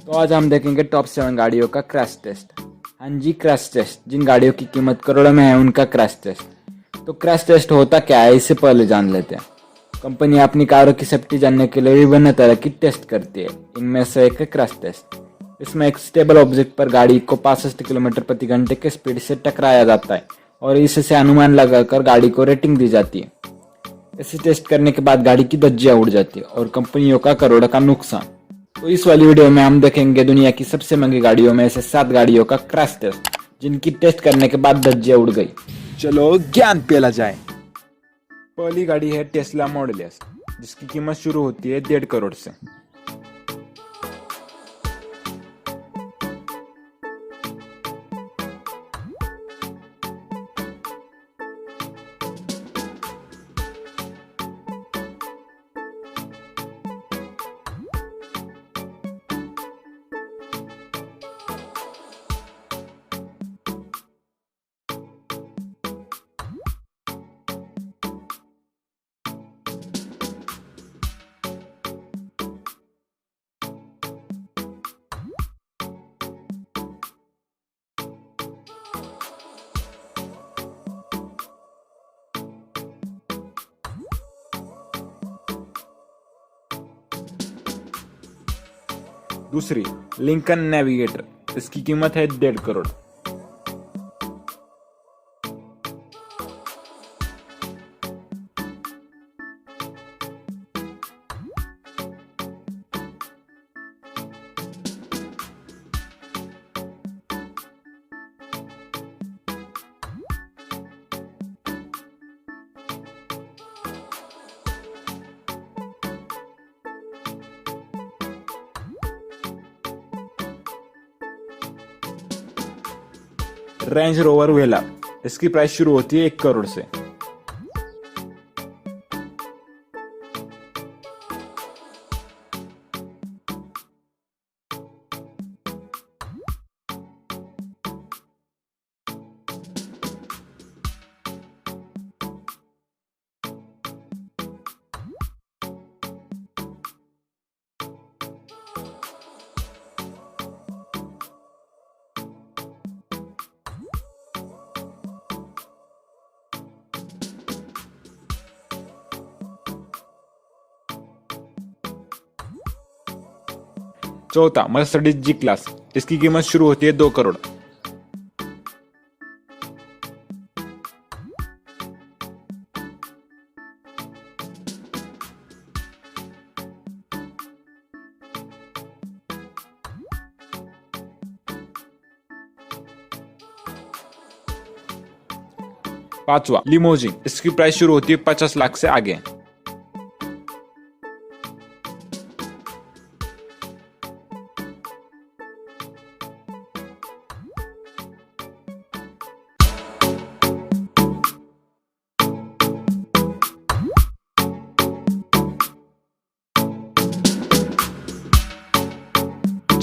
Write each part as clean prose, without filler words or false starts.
तो आज हम देखेंगे टॉप 7 गाड़ियों का क्रैश टेस्ट। हाँ जी, क्रैश टेस्ट। जिन गाड़ियों की कीमत करोड़ों में है उनका क्रैश टेस्ट। तो क्रैश टेस्ट होता क्या है, इससे पहले जान लेते हैं। कंपनी अपनी कारों की सेफ्टी जानने के लिए विभिन्न तरह की टेस्ट करती है। इनमें से एक है क्रैश टेस्ट। इसमें एक स्टेबल ऑब्जेक्ट पर गाड़ी को 65 किलोमीटर प्रति घंटे के स्पीड से टकराया जाता है और इससे अनुमान लगाकर गाड़ी को रेटिंग दी जाती है। इसे टेस्ट करने के बाद गाड़ी की धज्जियां उड़ जाती है और कंपनियों का करोड़ों का नुकसान। तो इस वाली वीडियो में हम देखेंगे दुनिया की सबसे महंगी गाड़ियों में से 7 गाड़ियों का क्रैश टेस्ट, जिनकी टेस्ट करने के बाद धज्जियां उड़ गई। चलो ज्ञान पेला जाए। पहली गाड़ी है टेस्ला मॉडल एस, जिसकी कीमत शुरू होती है 1.5 करोड़ से। दूसरी लिंकन नेविगेटर, इसकी कीमत है 1.5 करोड़। रेंज रोवर वेला, इसकी प्राइस शुरू होती है 1 करोड़ से। चौथा मर्सिडीज जी क्लास, इसकी कीमत शुरू होती है 2 करोड़। पांचवा लिमोजिन, इसकी प्राइस शुरू होती है 50 लाख से आगे।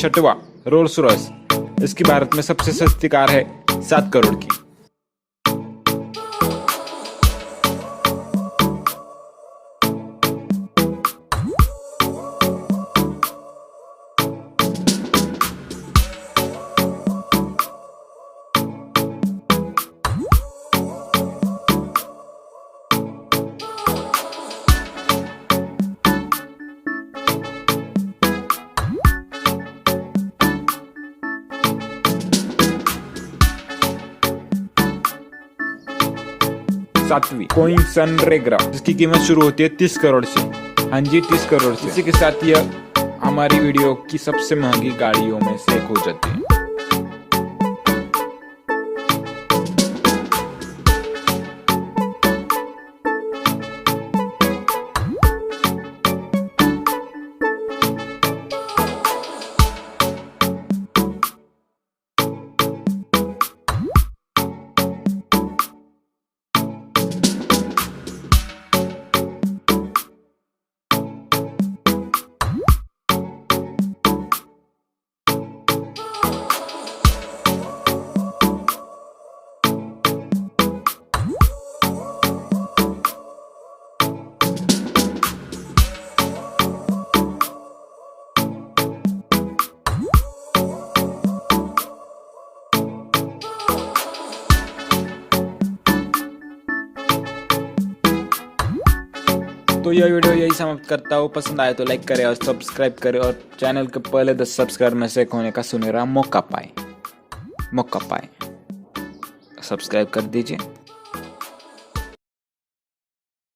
छठवा रोल्स रॉयस, इसकी भारत में सबसे सस्ती कार है 7 करोड़ की। सातवीं कोइंगसेग, जिसकी कीमत शुरू होती है 30 करोड़ से। हाँ जी, 30 करोड़ से। इसी के साथ यह हमारी वीडियो की सबसे महंगी गाड़ियों में से एक हो जाती है। तो यह वीडियो यही समाप्त करता हूँ। पसंद आए तो लाइक करें और सब्सक्राइब करें और चैनल के पहले 10 सब्सक्राइबर में से एक होने का सुनहरा मौका पाए। सब्सक्राइब कर दीजिए।